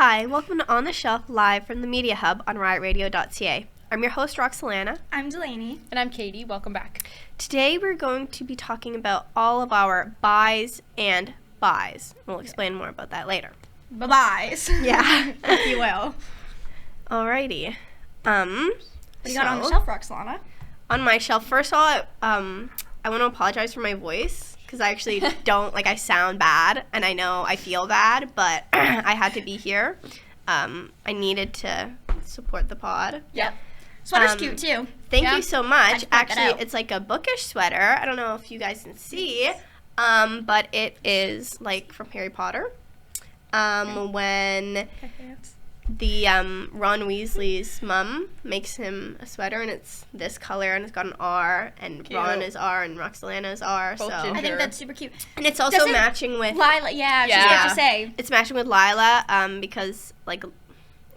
Hi, welcome to On the Shelf live from the Media Hub on riotradio.ca. I'm your host, Roxolana. I'm Delaney. And I'm Katie. Welcome back. Today we're going to be talking about all of our buys and buys. We'll explain more about that later. Bye-byes. Yeah. If you will. Alrighty. What do you got on the shelf, Roxolana? On my shelf, first of all, I want to apologize for my voice because I actually don't, I sound bad, and I know I feel bad, but I had to be here. I needed to support the pod. Yep. Sweater's cute, too. Thank you so much. Actually, it it's like a bookish sweater. I don't know if you guys can see, but it is, from Harry Potter. When the Ron Weasley's mom makes him a sweater, and it's this color, and it's got an R, and cute. Ron is R, and Roxolana is R. Both so ginger. I think that's super cute. And it's also matching with Lila. Yeah, I was just about to say. It's matching with Lila, because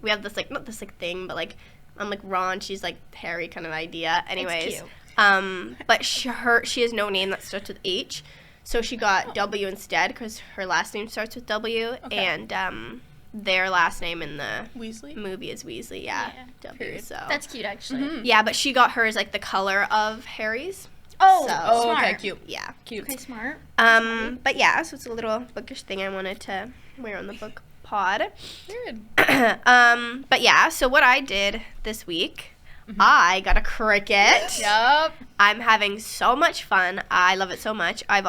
we have this not this thing, but I'm Ron, she's Harry kind of idea. Anyways, it's cute. but she has no name that starts with H, so she got W instead because her last name starts with W, and their last name in the movie is Weasley. Yeah. W. Period. So That's cute, actually. Mm-hmm. yeah, but she got hers the color of Harry's. Oh, So- smart. okay, cute. Yeah. Cute. Okay, smart. But yeah, so it's a little bookish thing I wanted to wear on the book pod. Good. But yeah, so what I did this week, I got a Cricut. Yup. I'm having so much fun. I love it so much. I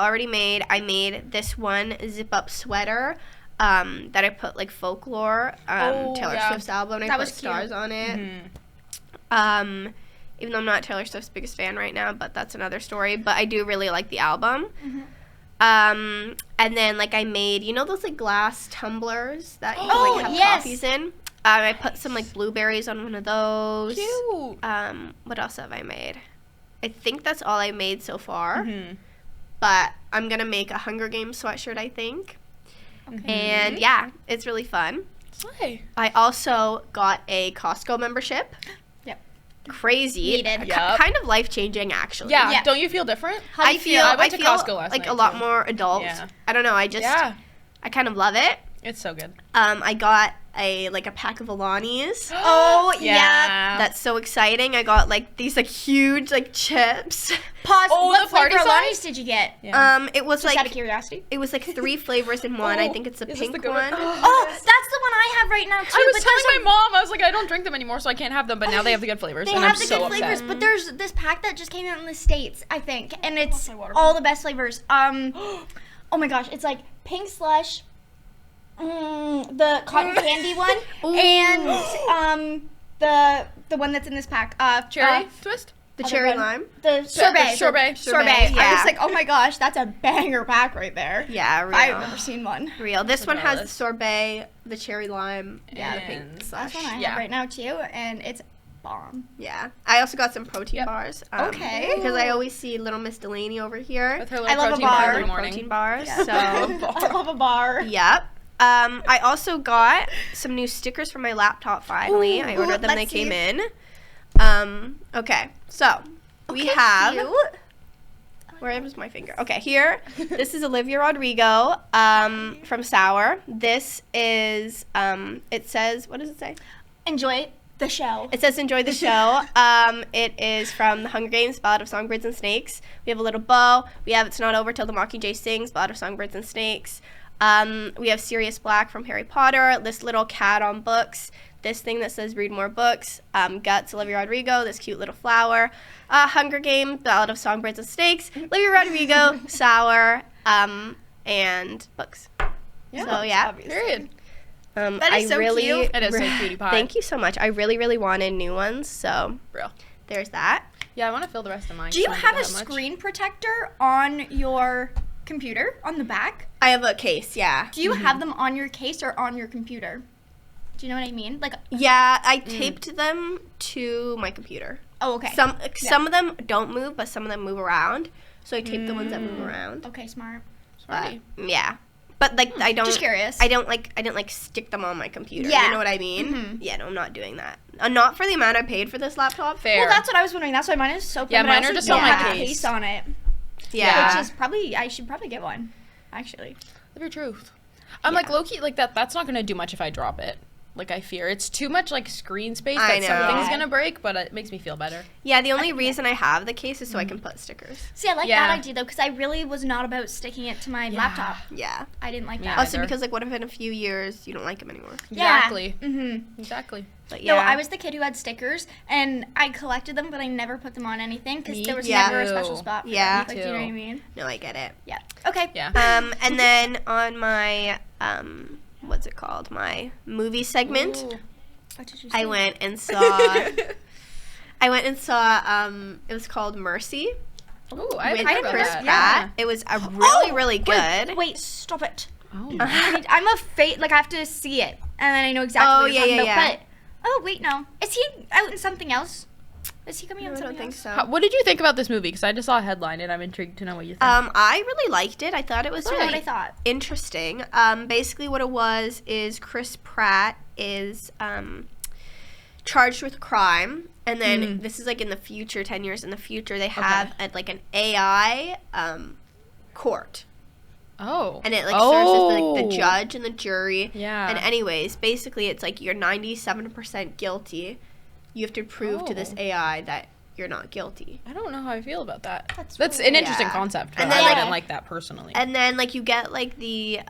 made this one zip-up sweater that I put Folklore, Taylor Swift's album, and I put stars on it. Mm-hmm. Even though I'm not Taylor Swift's biggest fan right now, but that's another story. But I do really like the album. And then I made, those glass tumblers that you can have coffees in. I put some blueberries on one of those. Cute. What else have I made? I think that's all I made so far. Mm-hmm. But I'm gonna make a Hunger Games sweatshirt, I think. Okay. And yeah, it's really fun. Slay. I also got a Costco membership. Yep. Crazy. Needed. Yep. Kind of life-changing, actually. Yeah. Yeah. Don't you feel different? How do you feel? I went to Costco last night, a lot too. more adult. Yeah. I don't know. I kind of love it. It's so good. I got a pack of Alani's. Oh, yeah. That's so exciting. I got these Pause. huge chips. Oh, What the party flavor size? Alani's did you get? Yeah. It was Just out of curiosity. it was 3 flavors in one. I think it's a Is this pink the good one. Oh, that's the one I have right now, too. I was but telling my mom, I was I don't drink them anymore, so I can't have them, but now they have the good flavors, They and have I'm the so good upset. flavors, but there's this pack that just came out in the States, I think, and it's my water all the best flavors. Oh my gosh, it's pink slush, the cotton candy one, and the one that's in this pack. Cherry twist? The Other cherry one. lime. The sorbet. Sorbet. Sorbet. Yeah. I was oh my gosh, that's a banger pack right there. Yeah, real. I've never seen one. Real. This one has the Jealous. sorbet, the cherry lime, Yeah. and the pink And slush. That's one I Yeah. have right now too, and it's bomb. Yeah. I also got some protein bars. Okay. Because I always see little Miss Delaney over here. With her little I love a protein bar. bar every Little morning. protein bars. Yeah. So, I love a bar. yep. I also got some new stickers for my laptop finally. I ordered them, they let's came see. in. Okay. So, we have... Cute. Where was my finger? Okay, here. This is Olivia Rodrigo from Sour. This is, it says, what does it say? Enjoy the show. It says enjoy the show. It is from The Hunger Games, Ballad of Songbirds and Snakes. We have a little bow. We have It's Not Over Till the Mockingjay Sings, Ballad of Songbirds and Snakes. We have Sirius Black from Harry Potter. This little cat on books. This thing that says read more books. Guts, Olivia Rodrigo. This cute little flower. Hunger Games, Ballad of Songbirds and Snakes. Olivia Rodrigo, Sour, and books. Yeah, So yeah. Period. That is so cute. It is so cutie pie. Thank you so much. I really, really wanted new ones, so Real. there's that. Yeah, I want to fill the rest of mine. Do you so I don't have a that much. screen protector on your computer on the back? I have a case, yeah. Do you have them on your case or on your computer? Do you know what I mean? Yeah, I taped them to my computer. Oh, okay. Some of them don't move, but some of them move around. So I tape the ones that move around. Okay, smart. But, Smarty. yeah. But I don't. Just curious. I didn't stick them on my computer. Yeah. You know what I mean? Mhm. Yeah, no, I'm not doing that. Not for the amount I paid for this laptop. Fair. Well, that's what I was wondering. That's why mine is so. Yeah, but I mine are also just don't on my have a case. on it. Yeah. Which is probably I should probably get one. Actually. Live your truth. I'm like, low-key, like, that's not going to do much if I drop it. Like, I fear. It's too much, like, screen space I that know. something's going to break, but it makes me feel better. Yeah, the only reason I have the case is so I can put stickers. See, I like Yeah. that idea though, because I really was not about sticking it to my laptop. Yeah. I didn't like Me that. Also, either. because, like, what if in a few years you don't like them anymore? Exactly. Mm-hmm. Exactly. But yeah. No, I was the kid who had stickers, and I collected them, but I never put them on anything because Me there was too. never a special spot for Yeah. them. Like, do you know what I mean? No, I get it. Yeah. Okay. Yeah. And then on my, what's it called? My movie segment, Ooh. What did you say? I went and saw, it was called Mercy Ooh, I haven't with heard about Chris that. Pratt. It was a really good. Wait, stop it. Oh. I'm a like I have to see it, and then I know exactly Oh, what you're yeah, talking yeah, about. yeah. But wait, no, is he out in something else? Is he coming No, out I in don't something think else? so. What did you think about this movie? Because I just saw a headline, and I'm intrigued to know what you think. I really liked it. I thought it was That's really what I thought. interesting. Basically, what it was is Chris Pratt is charged with crime, and then this is like in the future, 10 years in the future, they have like an AI court, Oh. and it like serves as like the judge and the jury. Yeah. And anyways, basically, it's like you're 97% guilty. You have to prove to this AI that you're not guilty. I don't know how I feel about that. That's That's really- an interesting Yeah. concept, but And I then, like- wouldn't like that personally. And then like you get like the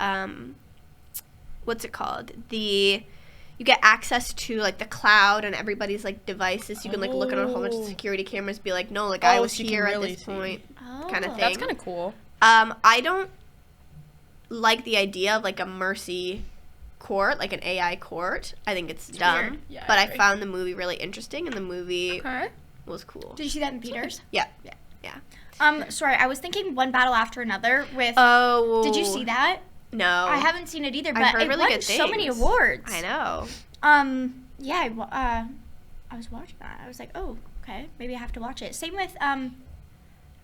what's it called? You get access to like the cloud and everybody's like devices. You can like look at a whole bunch of Oh. security cameras, be like, no, like I was so you can here at really this see. point, Oh. kind of thing. That's kind of cool. I don't like the idea of like a mercy court, like an AI court. I think it's dumb. weird. Yeah, but I I agree. found the movie really interesting, and the movie Okay. was cool. Did you see that in theaters? Yeah. Sorry, I was thinking One Battle After Another with. Oh. Did you see that? No. I haven't seen it either, I've but heard it really won good so many things. awards. I know. Yeah, I was watching that. I was like, oh, okay, maybe I have to watch it. Same with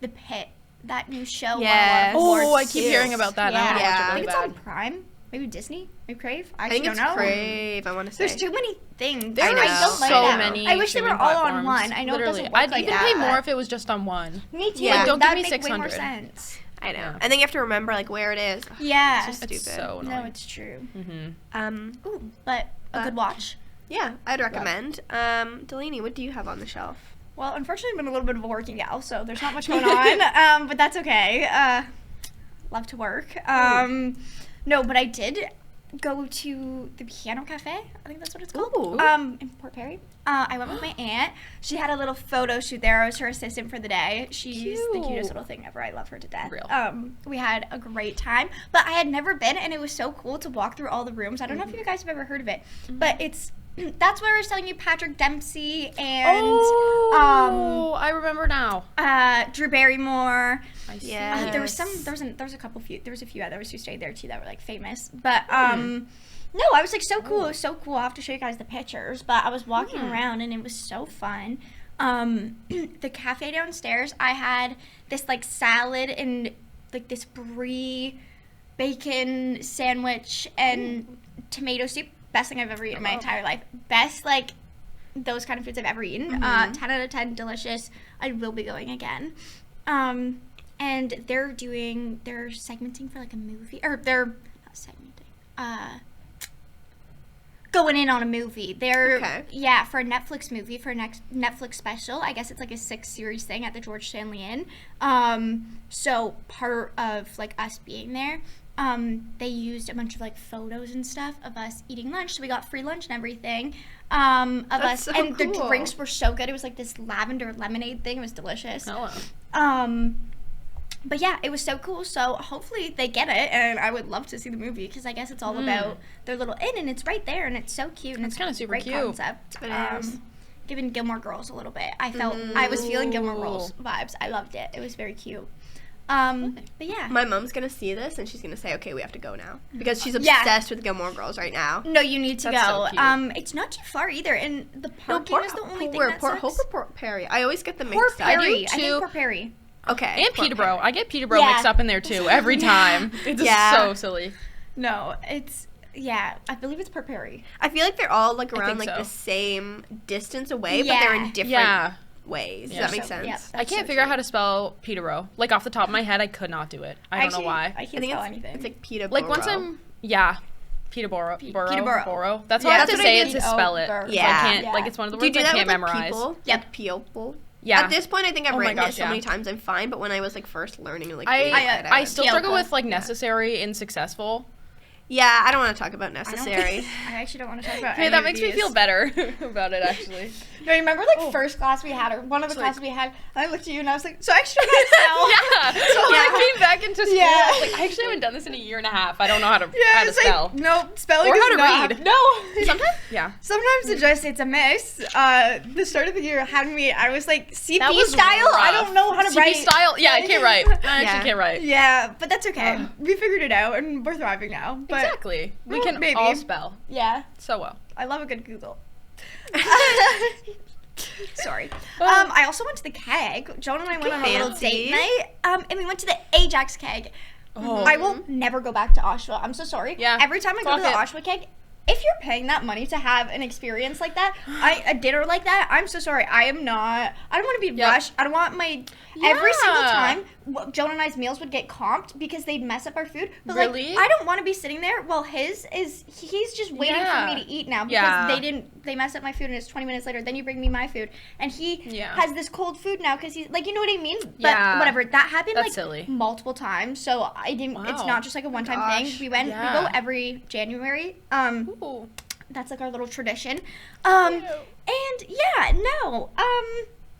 The Pit, that new show. won a lot of Yes. awards, Oh, I keep too. hearing about that. Yeah. I want to watch it Yeah. I really think it's bad. on Prime, maybe Disney, maybe Crave. I I think don't it's know. Crave. I want to say. There's too many things. There I are know. don't like so that. many. I wish they were streaming all on platforms. one. I know Literally. it doesn't work I'd like even that, pay more but- if it was just on one. Me too. Yeah. Like, don't give That'd me make way 600. more sense. I know. Yeah. And then you have to remember like where it is. Ugh, Yeah. It's just It's stupid. so annoying. No, it's true. Mm-hmm. Ooh, but a good watch. Yeah, I'd recommend. Delaney, what do you have on the shelf? Well, unfortunately, I've been a little bit of a working gal, so there's not much going on. But that's okay. Love to work. No, but I did go to the Piano Cafe. I think that's what it's called. Ooh. In Port Perry. I went with my aunt. She had a little photo shoot there. I was her assistant for the day. She's the Cute. cutest little thing ever. I love her to death. Real. We had a great time, but I had never been, and it was so cool to walk through all the rooms. I don't know if you guys have ever heard of it, but it's that's where I was telling you Patrick Dempsey and Oh, I remember now. Drew Barrymore. I see. Yeah. There was a few others who stayed there too that were like famous. But no, I was like so cool. It was so cool. I'll have to show you guys the pictures. But I was walking around and it was so fun. The cafe downstairs, I had this like salad and like this brie bacon sandwich and tomato soup. Best thing I've ever eaten in my entire life. Best like those kind of foods I've ever eaten. 10 out of 10, delicious. I will be going again. And they're segmenting for like a movie, or they're not segmenting. Going in on a movie. They're Okay. for a Netflix movie, for a next Netflix special. I guess it's like a 6-series thing at the George Stanley Inn. So part of like us being there, they used a bunch of like photos and stuff of us eating lunch. So we got free lunch and everything. Of That's us, so and the cool. drinks were so good. It was like this lavender lemonade thing. It was delicious. Hello. But yeah, it was so cool. So hopefully they get it, and I would love to see the movie because I guess it's all about their little inn, and it's right there, and it's so cute, and It's it's kinda a super great cute. concept. It is. Giving Gilmore Girls a little bit. I felt I was feeling Gilmore Girls vibes. I loved it. It was very cute. But yeah. My mom's gonna see this and she's gonna say, "Okay, we have to go now," because she's Yeah. obsessed with Gilmore Girls right now. No, you need to That's go. so cute. It's not too far either, and the parking is the only thing where, that Port sucks. Hope or Port Perry? I always get them Port mixed up. Perry. I too. think Port Perry. Okay. And Port Peterborough. Perry. I get Peterborough Yeah. mixed up in there too every time. It's Yeah. so silly. No, it's I believe it's Port Perry. I feel like they're all like around think like so. the same distance away, but Yeah. they're in different Yeah. ways. Does Yeah. that make So, sense? yeah, I that's can't so figure out true. how to spell Peterborough. Like off the top of my head, I could not do it. I don't know why. I can't I think spell anything. it's like Peterborough. Like once I'm Yeah. Peterborough. Peterborough. Borough. That's Yeah, how I have that's to what say I it did. to spell it. Oh, So yeah. I can't, Yeah. like, it's one of the Do you words do I that can't with, like, memorize. people? Yep. Like people? Yeah. At this point, I think I've Oh my written gosh, it so yeah. many times I'm fine, but when I was, like, first learning, like, I still struggle Pielpo. with, like, necessary and successful. Yeah, I don't want to talk about necessary. I actually don't want to talk about Hey, any that of makes me these. feel better about it, actually. No, remember first class we had, or one of the It's like- classes we had, and I looked at you and I was like, so extra nice now. Yeah. So when I came back into school, Yeah. like, I actually haven't done this in a year and a half. I don't know how to It's spell. like, no, spelling Or is how to not read. No. Sometimes? Yeah. Sometimes it's a miss. The start of the year had me, I was like, CP That was style? I rough. don't know how to CP write. style? Yeah, I can't write. I actually Yeah. can't write. Yeah, but that's okay. We figured it out and we're thriving now. But Exactly. We Well, can maybe. all spell yeah, so well. I love a good Google. Sorry. Well- I also went to the keg. Joan and I went on a little Fancy. date night. And we went to the Ajax keg. Oh. I will never go back to Oshawa. I'm so sorry. Yeah. Every time I go Fuck to the it. Oshawa keg, if you're paying that money to have an experience like that, a dinner like that, I'm so sorry. I don't want to be Yep. rushed. I don't want every single Yeah. time Joan and I's meals would get comped because they'd mess up our food. But Really? I don't want to be sitting there while he's just waiting Yeah. for me to eat now because Yeah. they messed up my food and it's 20 minutes later. Then you bring me my food and he Yeah. has this cold food now because he's like, you know what I mean? But Yeah. whatever. That happened That's like silly. multiple times. So I didn't. It's Wow. not just like a one-time thing. Gosh. We go Yeah. every January. Ooh. That's like our little tradition. And yeah, no.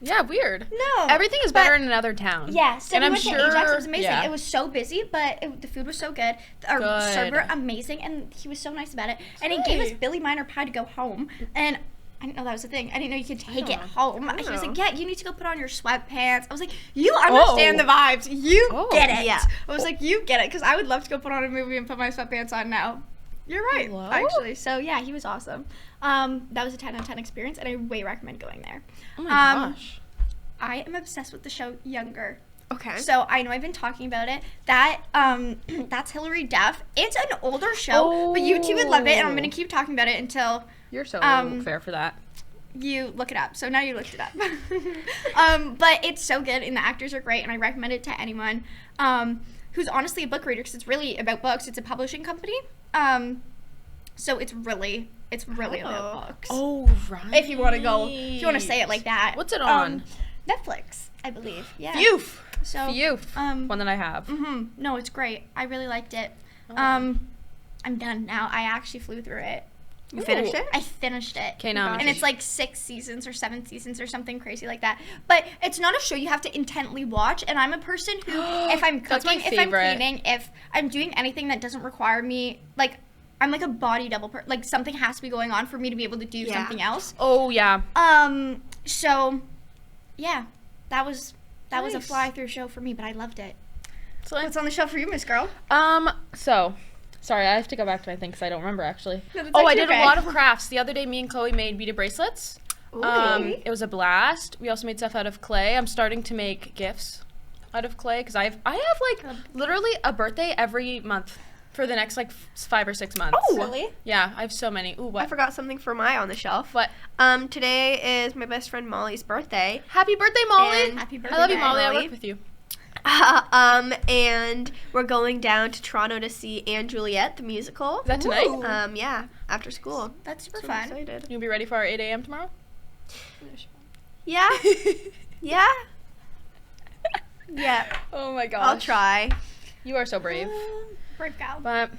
Yeah, weird. No. Everything is But- better in another town. Yeah, so and we I'm went sure to Ajax. It was amazing. yeah. It was so busy, but the food was so good. Our Good. server amazing, and he was so nice about it. And he gave us Great. Billy Miner pie to go home. And I didn't know that was a thing. I didn't know you could take it know. home. I He was know. like, "Yeah, you need to go put on your sweatpants." I was like, "You understand the vibes. You Oh. get it." Yeah. I was like, "You get it," because I would love to go put on a movie and put my sweatpants on now. You're right, Hello? actually. So yeah, he was awesome. That was a 10 out of 10 experience, and I way recommend going there. Oh my gosh. I am obsessed with the show Younger. Okay. So I know I've been talking about it. That that's Hilary Duff. It's an older show, but you two would love it, and I'm gonna keep talking about it until You're so fair for that. you look it up. So now you looked it up. But it's so good, and the actors are great, and I recommend it to anyone who's honestly a book reader because it's really about books. It's a publishing company. So it's really about books. Oh, right. If you want to say it like that. What's it on? Netflix, I believe. Yeah. Phew. So Phew. um, One that I have. no, it's great. I really liked it. Oh. I'm done now. I actually flew through it. You finished it? I finished it. Okay, now I'm And it's like 6 seasons or 7 seasons or something crazy like that. But it's not a show you have to intently watch. And I'm a person who, if I'm That's my cooking, if I'm favorite. cleaning, if I'm doing anything that doesn't require me, like, I'm like a body double person. Like, something has to be going on for me to be able to do Yeah. something else. Oh, yeah. So, yeah, that was a Nice. fly-through show for me, but I loved it. So, What's on the show for you, Miss Girl? so, sorry, I have to go back to my thing because I don't remember actually. No, that's I actually did okay. a lot of crafts. The other day, me and Chloe made beaded bracelets. It was a blast. We also made stuff out of clay. I'm starting to make gifts out of clay because I have like literally a birthday every month for the next like 5 or 6 months. Oh. Really? Yeah, I have so many. Ooh, I what? forgot something for my on the shelf. What? Today is my best friend Molly's birthday. Happy birthday, Molly! And Happy birthday, I love you, Molly. I Molly. work with you. And we're going down to Toronto to see Anne Juliet, the musical. Is that tonight? Ooh. Yeah, after school. That's super So fun. I'm excited. You'll be ready for our 8 a.m. tomorrow? Yeah. Yeah. Yeah. Oh my gosh. I'll try. You are so brave. Brave gal. But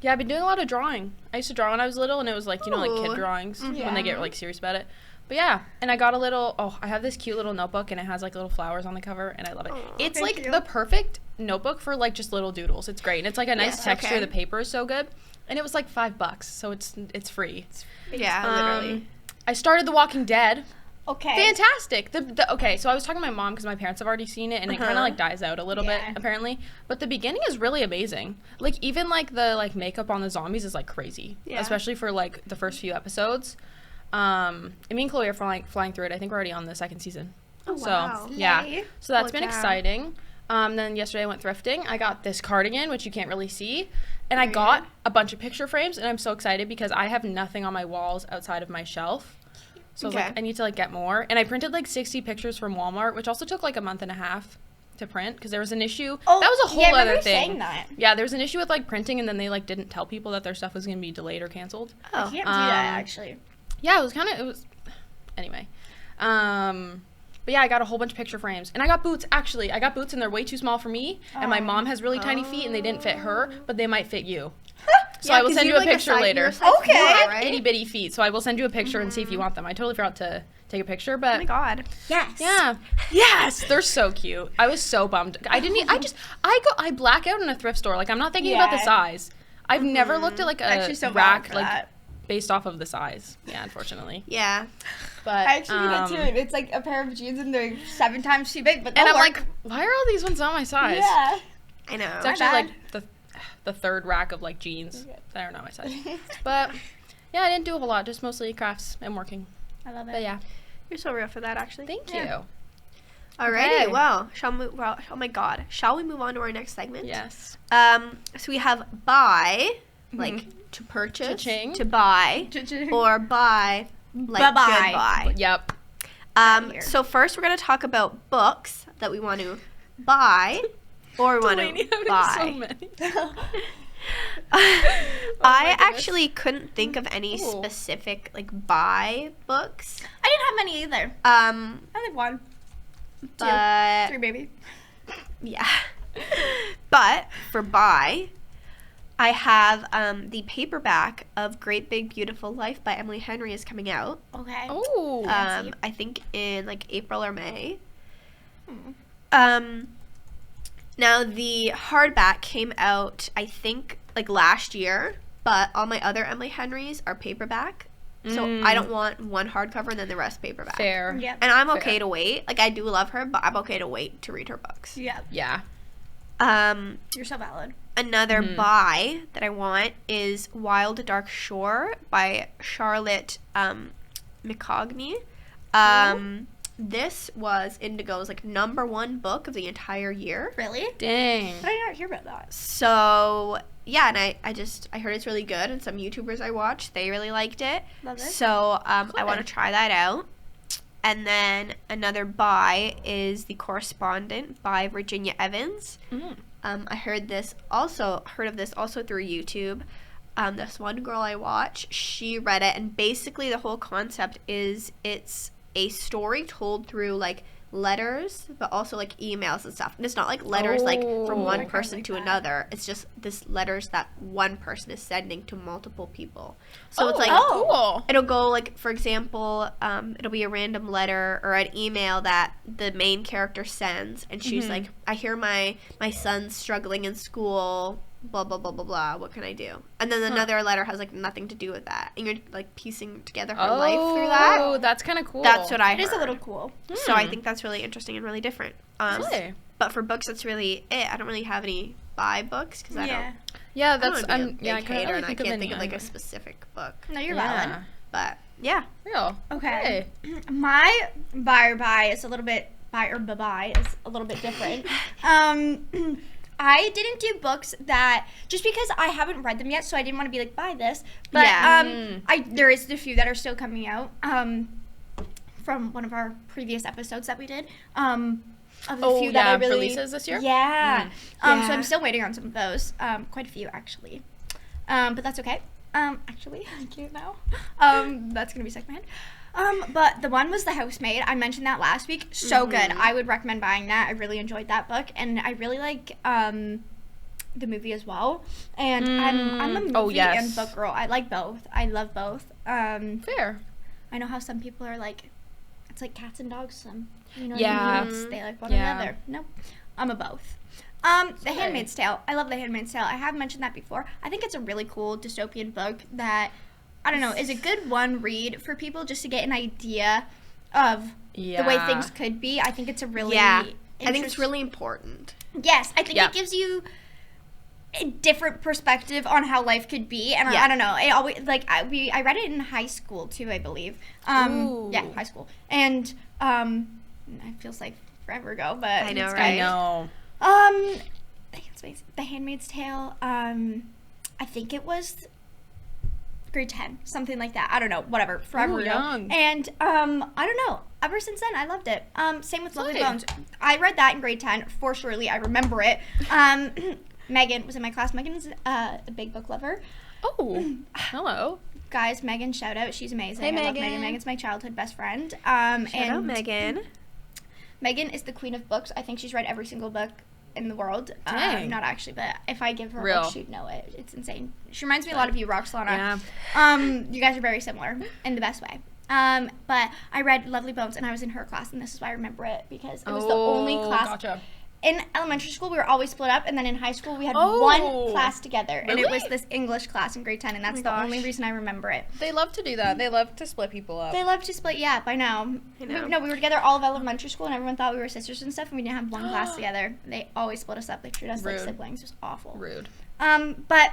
yeah, I've been doing a lot of drawing. I used to draw when I was little, and it was like, you know, like Ooh. kid drawings when Yeah. they get like serious about it. But yeah, and I got a little, I have this cute little notebook, and it has like little flowers on the cover, and I love it. Aw, It's thank like you. the perfect notebook for like just little doodles. It's great, and it's like a nice Yes, texture. okay. The paper is so good, and it was like $5, so it's free. Yeah, literally. I started The Walking Dead. Okay. Fantastic. Okay, so I was talking to my mom because my parents have already seen it, and it kind of like dies out a little bit Yeah. apparently. But the beginning is really amazing. Like even like the like makeup on the zombies is like crazy, Yeah. especially for like the first few episodes. And me and Chloe are flying through it. I think we're already on the 2nd season. Oh, So wow. yeah, Slay. so that's Look been out. exciting. Then yesterday I went thrifting. I got this cardigan, which you can't really see, and I got a bunch of picture frames, and I'm so excited because I have nothing on my walls outside of my shelf. So I was Okay. like, I need to like get more. And I printed like 60 pictures from Walmart, which also took like a month and a half to print because there was an issue. Oh, that was a whole yeah, I remember other you thing. saying that. Yeah, there was an issue with like printing, and then they like didn't tell people that their stuff was going to be delayed or canceled. I can't do that actually. Yeah, it was anyway. But yeah, I got a whole bunch of picture frames, and I got boots. Actually, I got boots, and they're way too small for me. And my mom has really tiny feet, and they didn't fit her, but they might fit you. So I will send you a picture later. Okay. I have itty bitty feet, so I will send you a picture and see if you want them. I totally forgot to take a picture, but Oh my god. Yes. yeah, yes, they're so cute. I was so bummed. I black out in a thrift store. Like I'm not thinking about the Yeah. size. I've never looked at like a Actually, so rack bad for like that. based off of the size. Yeah, unfortunately. Yeah. But I actually do that too. And it's like a pair of jeans and they're 7 times too big, but and they'll I'm work. like, why are all these ones not my size? Yeah. I know. It's actually bad. like the third rack of like jeans that are not my size. But yeah, I didn't do a whole lot, just mostly crafts and working. I love it. But yeah, You're so real for that, actually. thank Yeah. you. Alrighty, Okay. well, oh my god. Shall we move on to our next segment? Yes. So we have buy, like to purchase, Cha-ching. to buy, or buy, like Bye-bye. goodbye. Yep. here. So first we're going to talk about books that we want to buy or we want Delaney to having buy. so many. I goodness. actually couldn't think of any Ooh. specific like buy books. I didn't have many either. I I think 1, 2, but 3 maybe. yeah. But for buy, I have the paperback of Great Big Beautiful Life by Emily Henry is coming out. Okay. Oh. Fancy. I think in like April or May. Hmm. Now the hardback came out I think like last year, but all my other Emily Henrys are paperback. So I don't want one hardcover and then the rest paperback. Fair. Yep. And I'm okay Fair. to wait. Like I do love her, but I'm okay to wait to read her books. Yep. Yeah. You're so valid. Another buy that I want is Wild Dark Shore by Charlotte McCogney. This was Indigo's like #1 book of the entire year. Really? Dang. But I did not hear about that. So yeah, and I heard it's really good, and some YouTubers I watched, they really liked it. Love it. So I Good. want to try that out. And then another buy is The Correspondent by Virginia Evans. I heard of this also through YouTube. This one girl I watch, she read it, and basically the whole concept is it's a story told through like letters, but also like emails and stuff. And it's not like letters like from one I kinda person like to that. another. It's just this letters that one person is sending to multiple people. So it's Oh, like cool. it'll go like, for example, it'll be a random letter or an email that the main character sends, and she's like, I hear my son's struggling in school, blah blah blah blah blah, what can I do? And then another letter has like nothing to do with that, and you're like piecing together her life through that. Oh, that's kind of cool. That's what I It heard. is a little cool. So I think that's really interesting and really different. Really? But for books, that's really it. I don't really have any buy books because I don't. Yeah, I don't that's wanna be a yeah. I big couldn't hater, really and I think can't of think of like any a either. specific book. No, you're Yeah. valid. But yeah. Real. Okay. My buy is a little bit different. I didn't do books that just because I haven't read them yet, so I didn't want to be like buy this. But Yeah. there is a few that are still coming out from one of our previous episodes that we did. Of the few that I really releases this year. Yeah. So Yeah. I'm still waiting on some of those. Quite a few actually. But that's okay. Actually, I can't now. That's gonna be secondhand. But the one was The Housemaid. I mentioned that last week. So good. I would recommend buying that. I really enjoyed that book, and I really like the movie as well. And I'm a movie and book girl. I like both. I love both. Fair. I know how some people are like, it's like cats and dogs. Some, you know, Yeah. what I mean? They like one Yeah. another. Nope. I'm a both. The Handmaid's Tale. I love The Handmaid's Tale. I have mentioned that before. I think it's a really cool dystopian book that, I don't know, is a good one read for people just to get an idea of the way things could be. I think it's a really I think it's really important. Yes, I think Yeah. it gives you a different perspective on how life could be, and Yeah. I don't know. It always I read it in high school too, I believe. Ooh. Yeah, high school, and it feels like forever ago, but I know, it's right? I know. The Handmaid's Tale. I think it was grade 10, something like that. I don't know, whatever. Forever Ooh, ago. young. And I don't know. ever since then, I loved it. Same with Lovely Nice. Bones. I read that in grade 10 for surely. I remember it. Megan was in my class. Megan's a big book lover. Oh, hello. Guys, Megan, shout out. She's amazing. Hey, I love Megan. Megan. Megan's my childhood best friend. Shout out Megan. Megan is the queen of books. I think she's read every single book in the world. Dang. Not actually, but if I give her a Real. book, she'd know it. It's insane. She reminds me a lot of you, Roxolana. Yeah. You guys are very similar in the best way. But I read Lovely Bones, and I was in her class, and this is why I remember it, because it was the only class. Gotcha. In elementary school, we were always split up, and then in high school, we had Oh. one class together, and it Really? was this English class in grade 10, and that's my the gosh. only reason I remember it. They love to do that. They love to split people up. They love to split, yeah, by now. I know. No, we were together all of elementary school, and everyone thought we were sisters and stuff, and we didn't have one class together. They always split us up. They treated us like Rude. siblings. It was awful. Rude. But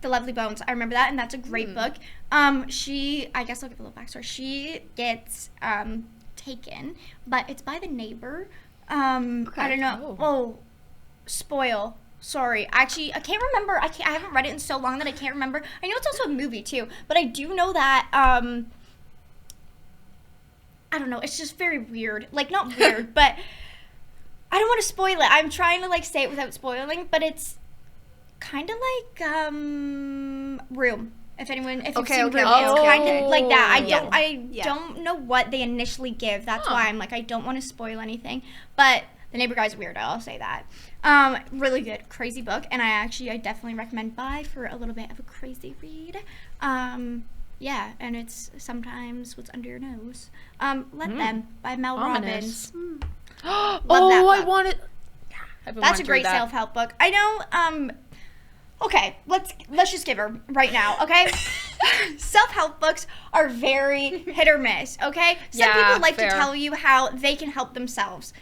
The Lovely Bones, I remember that, and that's a great book. I guess I'll give a little backstory. She gets taken, but it's by the neighbor. I don't know. Oh, spoil. Sorry. Actually, I can't remember. I haven't read it in so long that I can't remember. I know it's also a movie too, but I do know that I don't know. It's just very weird. Like, not weird, but I don't want to spoil it. I'm trying to like say it without spoiling, but it's kind of like Room. If you've seen Room, it's kind of like that. I don't know what they initially give. That's why I'm like, I don't want to spoil anything. But The Neighbor Guy's a weirdo, I'll say that. Really good, crazy book, and I definitely recommend buy for a little bit of a crazy read. Yeah, and it's sometimes what's under your nose. Let Them by Mel Ominous. Robbins. Oh, that I book. want it. I've been That's wanting a to read great that. self-help book. I know. Okay, let's just give her right now. Okay, self-help books are very hit or miss. Okay, some Yeah, people like fair. to tell you how they can help themselves.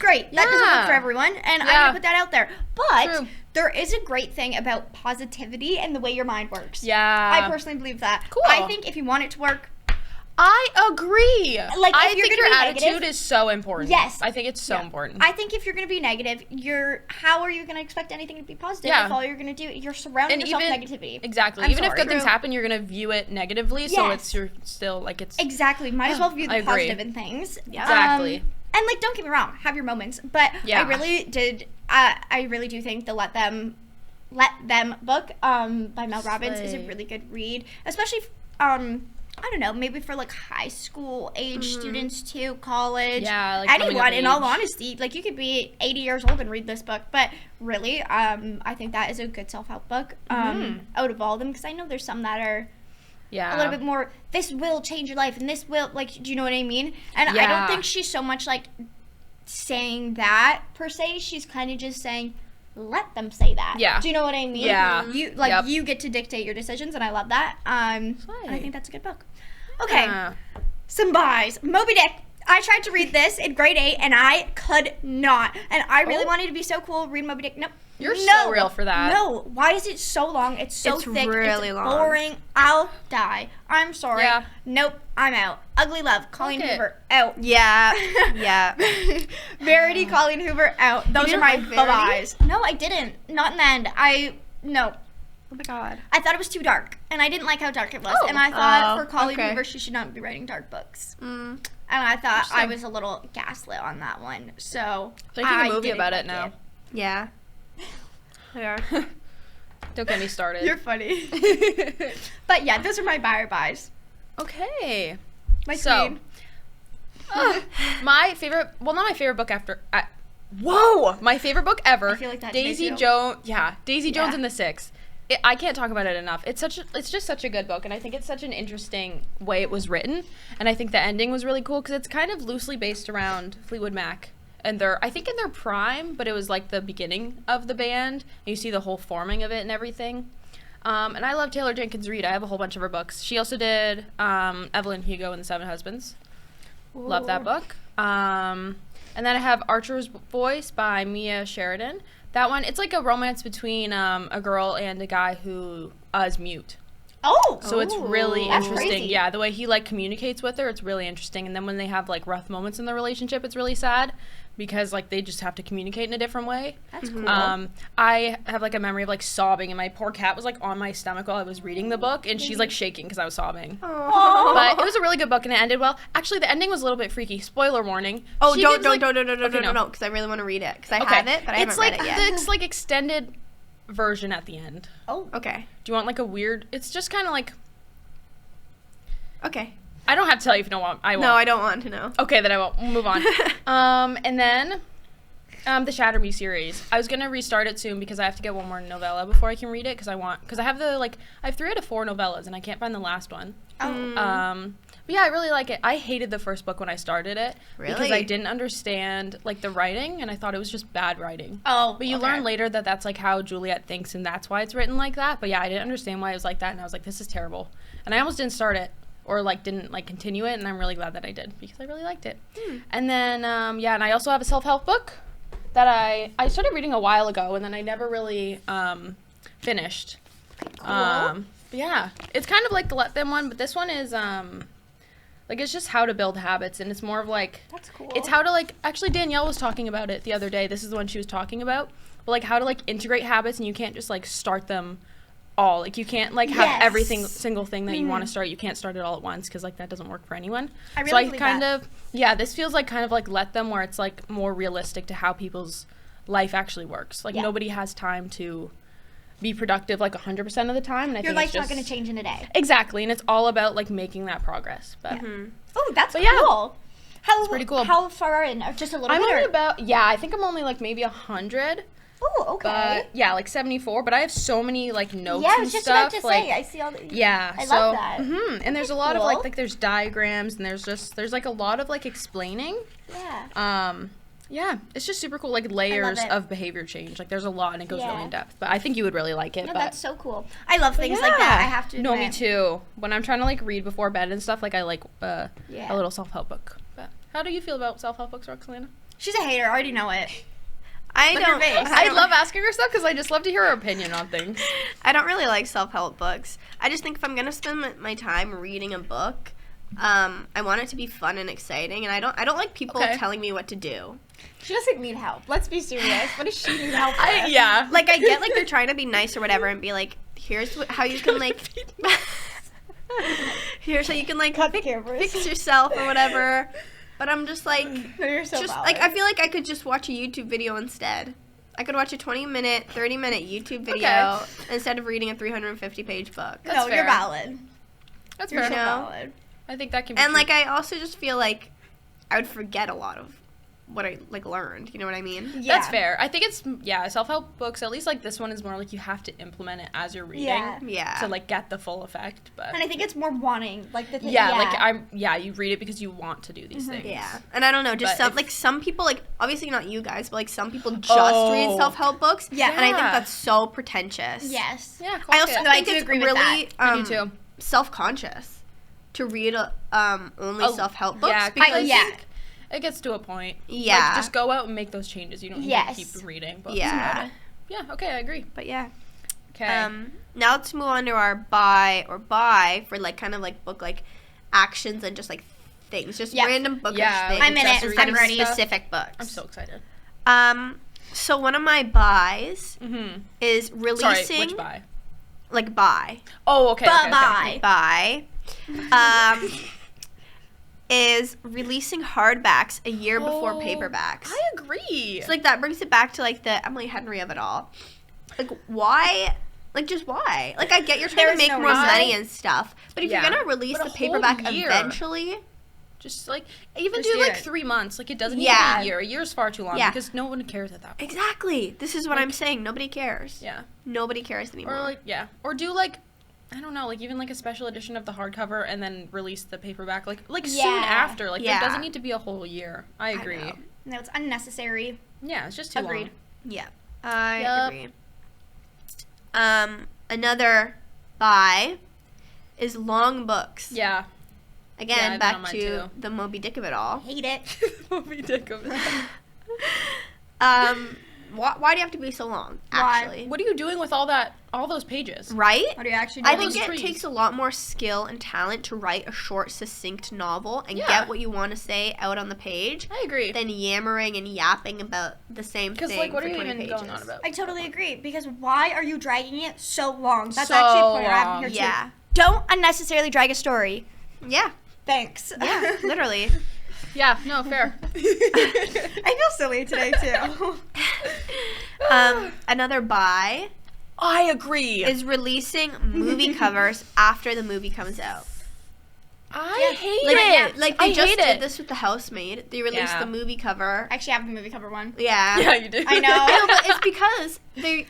Great, that doesn't work for Yeah. everyone, and I'm Yeah. gonna put that out there. But True. there is a great thing about positivity and the way your mind works. Yeah. I personally believe that. Cool. I think if you want it to work, I agree. Like, if I you're think gonna your be attitude negative- is so important. Yes. I think it's so Yeah. important. I think if you're going to be negative, how are you going to expect anything to be positive Yeah. if all you're going to do, you're surrounding And yourself with even- negativity. Exactly. I'm Even sorry. if good things True. happen, you're gonna view it negatively. So Yes. you're still like it's Exactly. Might as well view I the agree. positive in things. Exactly. And like, don't get me wrong, have your moments, but Yeah. I really do think the Let Them book by Mel Robbins is a Slay. really good read, especially I don't know, maybe for like high school age students too, college. Yeah, like coming anyone. of In all age. honesty, like you could be 80 years old and read this book, but really, I think that is a good self-help book. Out of all of them, because I know there's some that are yeah. a little bit more, this will change your life and this will, like, do you know what I mean? And I Yeah. don't think she's so much like saying that per se. She's kind of just saying, let them say that. Yeah. Do you know what I mean? Yeah. You get to dictate your decisions, and I love that. And I think that's a good book. Okay, some buys. Moby Dick. I tried to read this in grade 8, and I could not. And I really wanted to be so cool, read Moby Dick. Nope. You're No. so real for that. No. Why is it so long? It's so It's thick. really it's long. boring. I'll die. I'm sorry. Yeah. Nope. I'm out. Ugly Love. Colleen Okay. Hoover. Out. Yeah. Yeah. Verity, Colleen Hoover. Out. Those are didn't my like Verity? buys. No, I didn't. Not in the end. No. Oh my god. I thought it was too dark, and I didn't like how dark it was. Oh. And I thought Oh, for Colleen okay. Hoover, she should not be writing dark books. Mm. And I thought I Interesting. was a little gaslit on that one. So They're making I a movie didn't about like it now. Yeah. Yeah. Don't get me started. You're funny. But yeah, those are my buys. Okay. My So, queen. My favorite, well, not my favorite book after. My favorite book ever. I feel like that Daisy too. Jones. Yeah, Daisy Jones Yeah. and the Six. I can't talk about it enough. It's just such a good book, and I think it's such an interesting way it was written, and I think the ending was really cool because it's kind of loosely based around Fleetwood Mac. And I think in their prime, but it was like the beginning of the band. And you see the whole forming of it and everything. And I love Taylor Jenkins Reid. I have a whole bunch of her books. She also did Evelyn Hugo and the Seven Husbands. Love that book. And then I have Archer's Voice by Mia Sheridan. That one, it's like a romance between a girl and a guy who is mute. Oh. So it's really That's interesting. crazy. Yeah, the way he like communicates with her, it's really interesting. And then when they have like rough moments in the relationship, it's really sad. because like they just have to communicate in a different way. That's cool. I have like a memory of like sobbing, and my poor cat was like on my stomach while I was reading the book, and she's like shaking because I was sobbing. Aww. But it was a really good book, and it ended well. Actually, the ending was a little bit freaky. Spoiler warning. Oh, She don't, gives, like- no, because I really want to read it. Because I have it, but I haven't read it yet. It's like extended version at the end. Oh. Okay. Do you want like a weird? It's just kind of like. Okay. I don't have to tell you if you don't want. I won't. No, I don't want to know. Okay, then I won't. We'll move on. And then the Shatter Me series. I was gonna restart it soon because I have to get one more novella before I can read it because I have I have 3 out of 4 novellas and I can't find the last one. Oh. But yeah, I really like it. I hated the first book when I started it because I Really? didn't understand like the writing and I thought it was just bad writing. Oh. But you learn later that that's like how Juliet thinks and that's why it's written like that. But yeah, I didn't understand why it was like that and I was like, this is terrible. And I almost didn't start it or like didn't like continue it, and I'm really glad that I did because I really liked it. And then and I also have a self-help book that I started reading a while ago and then I never really finished. But yeah, it's kind of like the Let Them one, but this one is like it's just how to build habits, and it's more of like That's cool. it's how to like actually Danielle was talking about it the other day. This is the one she was talking about, but like how to like integrate habits, and you can't just like start them all. Like you can't like have every single thing that you want to start. You can't start it all at once because like that doesn't work for anyone. I really so I believe kind that. of this feels like kind of like Let Them, where it's like more realistic to how people's life actually works. Like nobody has time to be productive like 100% of the time, and I Your think life's it's not going just- to change in a day. Exactly, and it's all about like making that progress. But Oh, that's But yeah. cool. How, pretty cool. How far in? Just a little I'm bit? only or- about I think I'm only like maybe 100. Oh, okay. But yeah, like 74. But I have so many like notes Yeah, I and was just stuff. about to like, say. I see all the. yeah, I so, love that. And there's a lot of cool. like there's diagrams and there's like a lot of like explaining. Yeah. Yeah, it's just super cool, like layers it. of behavior change. Like there's a lot and it goes Yeah. really in depth. But I think you would really like it. No, but that's so cool. I love things like that. I have to admit. No, me too. When I'm trying to like read before bed and stuff, like I like a Yeah. little self-help book. But how do you feel about self-help books, Roxolana? She's a hater. I already know it. I Look at her face. I love asking her stuff because I just love to hear her opinion on things. I don't really like self-help books. I just think if I'm gonna spend my time reading a book, I want it to be fun and exciting, and I don't like people telling me what to do. She doesn't need help. Let's be serious. What does she need help with? Yeah. Like I get like they're trying to be nice or whatever, and be like, here's how you can like, here's how you can like Cut the cameras. fix yourself or whatever. But I'm just like, You're so just valid. like I feel like I could just watch a YouTube video instead. I could watch a 20-minute, 30-minute YouTube video instead of reading a 350-page book. That's no, fair. you're valid. That's You're fair. so know? valid. I think that can be And true. like I also just feel like I would forget a lot of what I like learned. You know what I mean? Yeah. That's fair. I think it's self-help books, at least like this one is more like you have to implement it as you're reading Yeah. Yeah. to like get the full effect. But And I think it's more wanting, like the thing. you read it because you want to do these things. Yeah, and I don't know, just But some people, like, obviously not you guys, but like some people just read self-help books. Yeah. And I think Yeah. that's so pretentious. Yes. Yeah, I also No, I think do it's agree with really I do too. self-conscious to read only self-help books. Yeah, because I yeah. think it gets to a point. Yeah. Like, just go out and make those changes. You don't need Yes. to keep reading books. Yeah. Yeah, okay, I agree. But yeah. Okay. Now let's move on to our buy for like kind of like book like actions and just like things, just Yeah. random bookish Yeah, things. like I'm in it. accessories Instead I'm of ready. specific books. I'm so excited. So one of my buys Mm-hmm. is releasing Sorry, which buy? like buy. Oh, okay. okay, okay. Bye. Buy. Is releasing hardbacks a year before Oh, paperbacks. I agree. So like that brings it back to like the Emily Henry of it all. Like why? Like just why? Like I get you're trying There to is make no more reason. money and stuff, but if Yeah. you're gonna release But the a whole paperback year. eventually, Just like even Just do do like it. 3 months. Like it doesn't need Yeah. to be a year. A year is far too long Yeah. because no one cares at that point. exactly. This is what I'm saying. Nobody cares. Yeah. Nobody cares anymore. Or like or do like I don't know, like even like a special edition of the hardcover and then release the paperback like soon Yeah. after. Like Yeah. it doesn't need to be a whole year. I agree. know. No, it's unnecessary. Yeah, it's just too Agreed. long. Yeah, I Yup. agree. Another buy is long books. Yeah. Again, Yeah, I have that on back mine to too. the Moby Dick of it all. Hate it. Moby Dick of it. Why do you have to be so long? Why? Actually, What are you doing with all those pages? right? What do you actually I do? think it trees. takes a lot more skill and talent to write a short, succinct novel and Yeah. get what you want to say out on the page I agree. than yammering and yapping about the same Because thing like, what for are you 20 even pages. going on about? I totally agree, because why are you dragging it so long? That's So actually a point I have long. here too. Yeah. Don't unnecessarily drag a story. Yeah, Thanks. yeah, literally. Yeah, no, fair. I feel silly today too. Another buy I agree. is releasing movie covers after the movie comes out. I hate Like, it. like they I just hate did it. this with The Housemaid. They released Yeah. the movie cover. I actually have the movie cover one. Yeah. Yeah, you do. I know. No, but it's because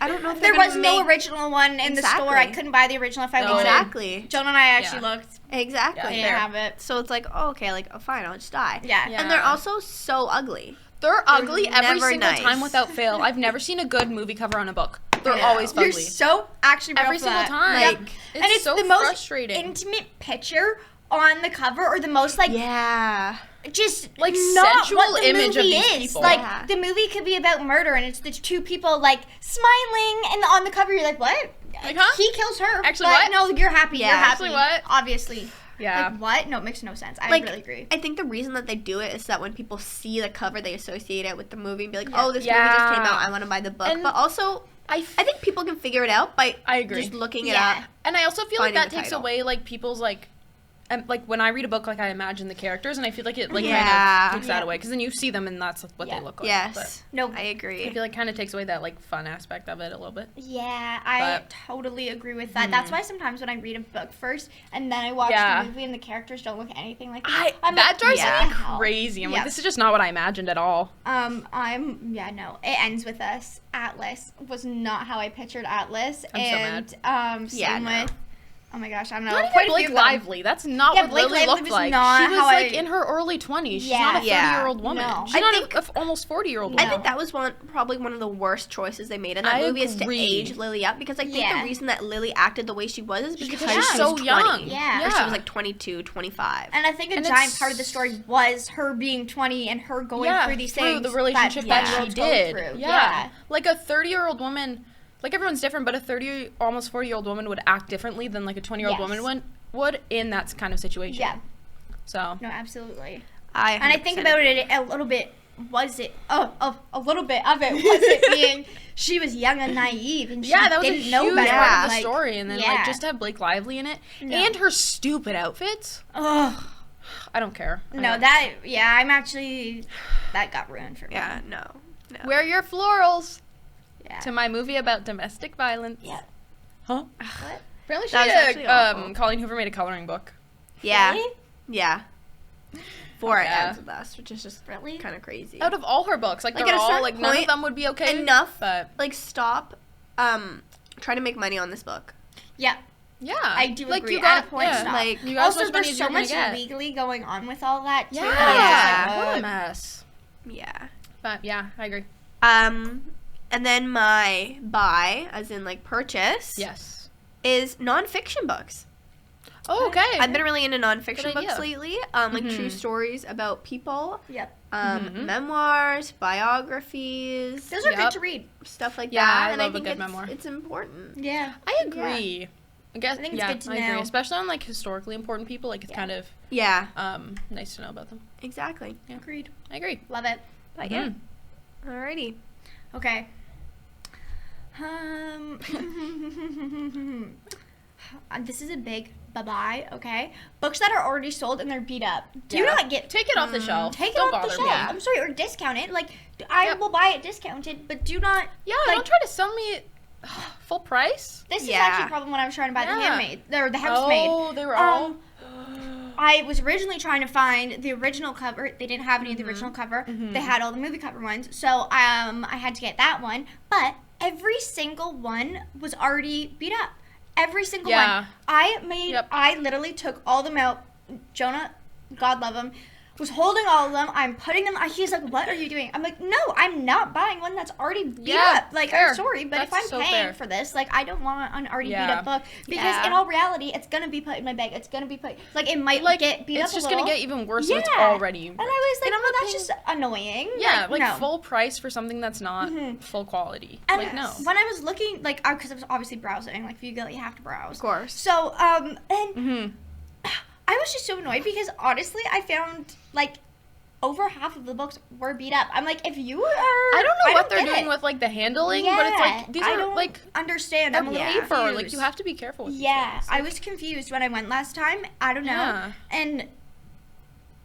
I don't know if There they're was gonna no make- original one in the store. I Exactly. couldn't buy the original if I No. wanted. Exactly. Jonah and I actually Yeah. looked. Exactly. I Yeah. didn't Fair. have it. So it's like, oh, okay, like, oh, fine, I'll just die. Yeah. Yeah. And they're also so ugly. They're ugly every never single nice. time without fail. I've never seen a good movie cover on a book. They're I know. always You're ugly. so actually real Every for single that. time. Like, It's and it's so the most frustrating. intimate picture on the cover, or the most like Yeah. just Like, not sensual what the image of movie these is. people. Like Yeah. the movie could be about murder, and it's the two people like smiling, and on the cover you're like, what? Like, huh? He kills her. Actually, but what? No, you're happy. Yeah. You're happy. Actually, what? Obviously. Yeah. Like what? No, it makes no sense. I Like, really agree. I think the reason that they do it is that when people see the cover, they associate it with the movie and be like, Yeah. oh, this movie just came Yeah. out, I want to buy the book. And but also, I think people can figure it out by I agree. just looking it Yeah. up. And I also feel like finding that the takes title. away like people's like when I read a book, like I imagine the characters, and I feel like it like Yeah. kind of takes that Yeah. away because then you see them and that's what Yeah. they look like. Yes. No. I agree. But I feel like kind of takes away that like fun aspect of it a little bit. Yeah, I But- totally agree with that. That's why sometimes when I read a book first and then I watch Yeah. the movie and the characters don't look anything like I'm That like, drives yeah. me what the hell? crazy. I'm Yeah. like, this is just not what I imagined at all. No. It ends with us. Atlas was not how I pictured Atlas. I'm so and mad. Yeah, same no. with oh my gosh, I don't know. Not even quite a few Blake of them. Lively. That's not Yeah, what Blake Lily Lively looked was like. not She was how like I- in her early 20s. She's Yeah. not a Yeah. 30-year-old woman. No. She's I not think- a almost 40-year-old No. woman. I think that was probably one of the worst choices they made in that I movie is to agree. age Lily up because I think Yeah. the reason that Lily acted the way she was is because Because she was she's so 20. young. Yeah. Or she Yeah. was like 22, 25. And I think a And giant it's- part of the story was her being 20 and her going through these things. the relationship that that, she she one-year-olds go did. through. Yeah. Like a 30-year-old woman, like everyone's different, but a 30, almost 40-year-old woman would act differently than like a 20-year-old Yes. woman would in that kind of situation. Yeah. So. No, absolutely. I And I think 100% about agree. it a little bit. Was it a little bit of it? Was it being she was young and naive and she Yeah, that was didn't a know huge better? part of the Like, story, and then yeah. like just to have Blake Lively in it, No. and her stupid outfits. Ugh. I don't care. No, I'm actually that got ruined for me. Yeah, no. Wear your florals Yeah. to my movie about domestic violence. Yeah. Huh? What? Apparently, That was she actually awful. Colleen Hoover made a coloring book. Yeah. Really? Yeah. For it Yeah. ends with us, which is just Really? kind of crazy. Out of all her books, like Like, they're at a all certain like none of point, them would be okay. enough, but like, stop trying to make money on this book. Yeah. yeah, I do like agree. You got At a point, yeah. stop. like, you got Also, as much money there's as so you're gonna much get. legally going on with all that too. Yeah, that I'm just like, what a what? mess. Yeah. But yeah, I agree. And then my buy, as in, like, purchase, Yes. is nonfiction books. Oh, okay. I've been really into nonfiction Good books idea. lately, like true Mhm. stories about people, Yep. Mhm. memoirs, biographies, Those are Yep. good to read. stuff like Yeah, that. I and love I a think good it's, memoir. it's important. Yeah. I agree. I guess I think it's yeah, good to I agree. know. Especially on like historically important people, like it's Yeah. kind of Yeah, nice to know about them. exactly. Agreed. I agree. Love it. But yeah, Mhm. alrighty. Okay. This is a big bye-bye, okay? Books that are already sold and they're beat up. Do Yeah. not get Take it off the shelf. take it Don't off the bother shelf. me. I'm sorry, or discount it. Like I Yep. will buy it discounted, but do not. Yeah, like, don't try to sell me full price. This is Yeah. actually a problem when I was trying to buy the Yeah. handmaid or the housemaid. Oh, they were all. I was originally trying to find the original cover. They didn't have any of the original cover. Mhm. They had all the movie cover ones. So I had to get that one. But every single one was already beat up. Every single Yeah. one. Yep. I literally took all them out. Jonah, God love him, was holding all of them. I'm putting them. He's like, "What are you doing?" I'm like, "No, I'm not buying one that's already beat up. Like, fair. I'm sorry, but That's if I'm so paying fair. for this, like, I don't want an already beat up book because in all reality, it's gonna be put in my bag. It's gonna be put like it might get beat up. It's just a little. gonna get even worse. So it's already. And I was like, well, that's just annoying. Yeah, like no. full price for something that's not full quality. And like no. when I was looking, like, because I was obviously browsing, like, if you go, you have to browse. Of course. So, and I was just so annoyed because honestly, I found like over half of the books were beat up. I'm like, if you are, I don't know what they're get doing it. with like the handling, but it's like these I are don't like understand. I'm a little paper. confused. Like you have to be careful with these Yeah, things. I was confused when I went last time. I don't know, Yeah. and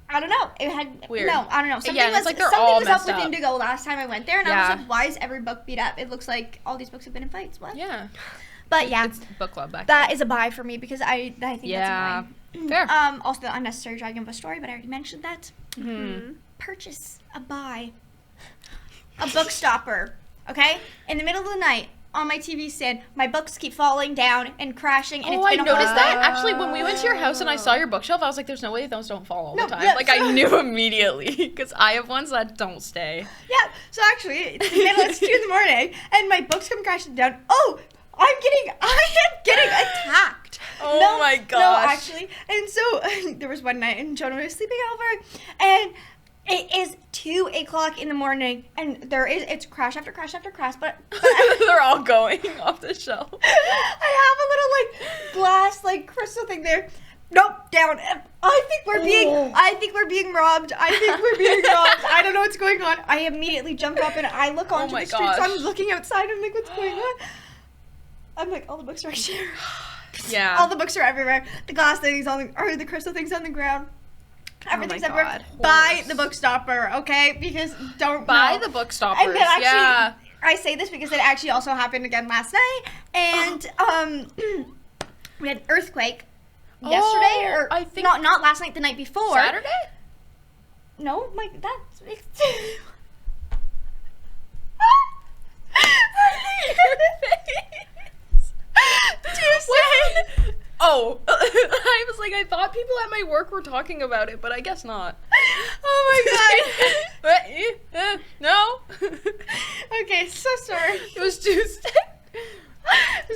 I don't know. It had Weird. No, I don't know. Something Yeah, it's was like they're something all was up messed with up. Indigo last time I went there, and I Yeah. was like, why is every book beat up? It looks like all these books have been in fights. What? Yeah. But yeah, It's book club back that is a buy for me because I think Yeah. that's annoying. Fair. Also the unnecessary Dragon Bus story, but I already mentioned that. Purchase a buy. A book stopper. Okay? In the middle of the night, on my TV stand, my books keep falling down and crashing, and Oh, it's I been a whole noticed that. thing. Actually, when we went to your house and I saw your bookshelf, I was like, there's no way those don't fall all No, the time. yeah, Like, I so- knew immediately, because I have ones that don't stay. Yeah, so actually, it's the middle, it's 2 in the morning, and my books come crashing down. Oh, I am getting attacked. Oh my No, gosh. actually. And so, there was one night, and Jonah was sleeping over, and it is 2 o'clock in the morning, and it's crash after crash after crash, but They're all going off the shelf. I have a little, like, glass, like, crystal thing there. Nope, down. I think we're being robbed. I think we're being robbed. I don't know what's going on. I immediately jump up and I look onto my the street. So I'm gosh. looking outside. I'm like, what's going on? I'm like, all the books are right here. Yeah. All the books are everywhere. The glass things or the crystal things on the ground. Everything's everywhere. God. Buy the book stopper, okay? Because Buy no. the book stoppers. And then actually, yeah. I say this because it actually also happened again last night, and we had an earthquake yesterday, or I think not last night, the night before. Saturday? No, my that's. Wait. Oh, I was like, I thought people at my work were talking about it, but I guess not. Oh my What? No. Okay, so sorry. It was Tuesday.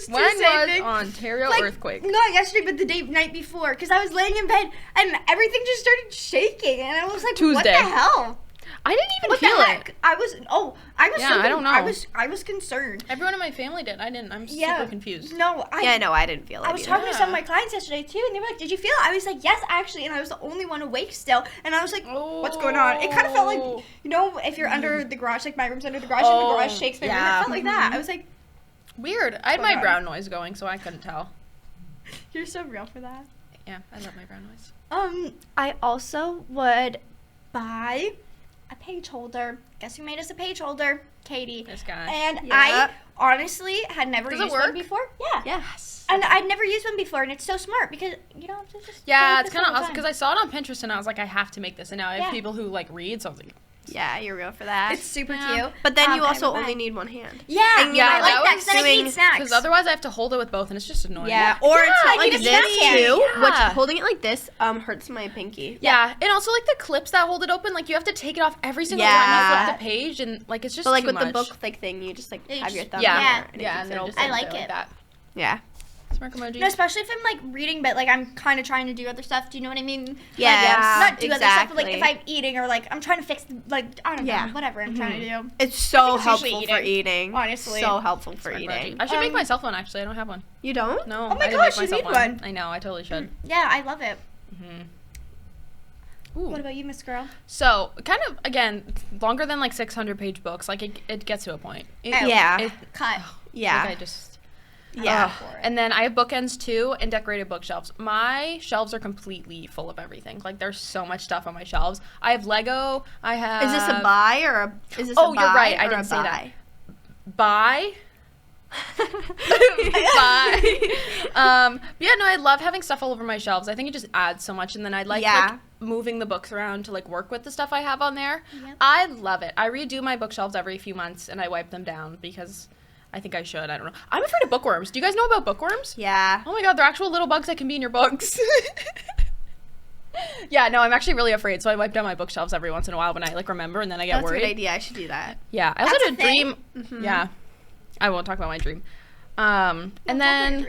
When was Ontario earthquake? Not yesterday, but the night before, because I was laying in bed and everything just started shaking, and I was like, Tuesday. "What the hell? I didn't even What feel the it. heck?" I was Yeah, so I don't know. I was concerned. Everyone in my family did. I didn't. I'm Yeah. super confused. No, Yeah, no, I didn't feel it. I was either. talking to some of my clients yesterday too, and they were like, "Did you feel it?" I was like, "Yes, actually," and I was the only one awake still, and I was like, "What's going on?" It kind of felt like, you know, if you're under the garage, like my room's under the garage, and the Oh, garage shakes my room. yeah. It felt like that. I was like, Weird. I had Hold my on. brown noise going, so I couldn't tell. "You're so real for that." Yeah, I love my brown noise. I also would buy a page holder. Guess who made us a page holder? Katie. This guy. And Yep. I honestly had never Does it used one work? before. Yeah. Yes. And I'd never used one before, and it's so smart because you don't have to just. Yeah, do it's this kind of all the awesome because time. I saw it on Pinterest and I was like, I have to make this. And now I have Yeah. people who like read, so I was like, Yeah, you're real for that. It's super Yeah. cute. But then you I also would buy only it. need one hand. Yeah, And yeah, I like that that was because then I can doing- eat snacks. because otherwise I have to hold it with both, and it's just annoying. Yeah, or Yeah, it's I not like need a this snack hand. too. Yeah. Which holding it like this hurts my pinky. Yeah, and also like the clips that hold it open, like you have to take it off every single Yeah. time you flip the page, and like it's just But like too with much. the book like thing, you just like You have your just- thumb yeah, in Yeah. there and yeah, it and keeps then it it open. just I ends like it like it. that. Yeah. Smirk emoji. No, especially if I'm like reading, but like I'm kind of trying to do other stuff. Do you know what I mean? Yes, Not do other stuff, but like exactly. if I'm eating or like I'm trying to fix like I don't know Yeah. whatever I'm trying to do. It's so it's usually helpful for eating. honestly. So helpful for Smirk eating. emoji. I should make Um, myself one actually. I don't have one. You don't? No. Oh my I didn't gosh, make you myself need one. I know. I totally should. Yeah, I love it. Ooh. What about you, Miss Girl? So, kind of, again, longer than like 600-page books. Like, it gets to a point. Oh. Yeah. Cut. Yeah. Like, I just... Yeah. And then I have bookends too and decorated bookshelves. My shelves are completely full of everything. Like, there's so much stuff on my shelves. I have Lego. I have... Is this a buy or a? Is this Oh, a you're buy right. I or didn't a say that. buy? Buy. Bye. But yeah, no, I love having stuff all over my shelves. I think it just adds so much, and then I like moving the books around to like work with the stuff I have on there. Yep. I love it. I redo my bookshelves every few months, and I wipe them down because I think I should. I don't know. I'm afraid of bookworms. Do you guys know about bookworms? Yeah. Oh my god, they're actual little bugs that can be in your books. Yeah, no, I'm actually really afraid. So I wipe down my bookshelves every once in a while when I like remember, and then I get That's worried. a good idea. I should do that. Yeah, I also That's had a a thing. dream. Mm-hmm. Yeah, I won't talk about my dream. And then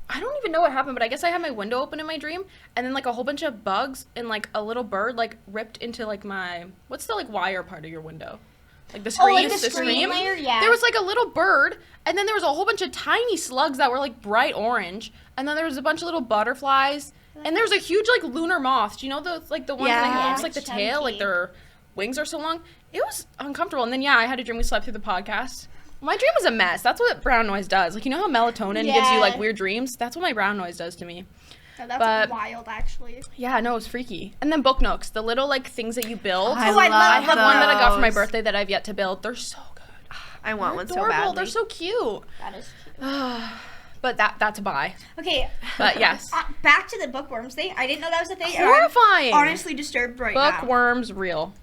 I don't even know what happened, but I guess I had my window open in my dream, and then like a whole bunch of bugs and like a little bird like ripped into like my what's the like wire part of your window, like the screen. like the screen layer? Yeah. There was like a little bird, and then there was a whole bunch of tiny slugs that were like bright orange, and then there was a bunch of little butterflies, and there was a huge like lunar moth. Do you know the like the ones that have almost like the tail, like their wings are so long? It was uncomfortable. And then I had a dream we slept through the podcast. My dream was a mess. That's what brown noise does. Like, you know how melatonin gives you like weird dreams? That's what my brown noise does to me. Oh, that's wild, actually. Yeah, no, it was freaky. And then book nooks, the little like things that you build. I love I have one that I got for my those. birthday that I've yet to build. They're so good. I want They're one so adorable. badly. They're so cute. That is cute. But that's a buy. Okay. But yes. Back to the bookworms thing. I didn't know that was a thing. Horrifying. I'm honestly disturbed right now. Bookworms, real.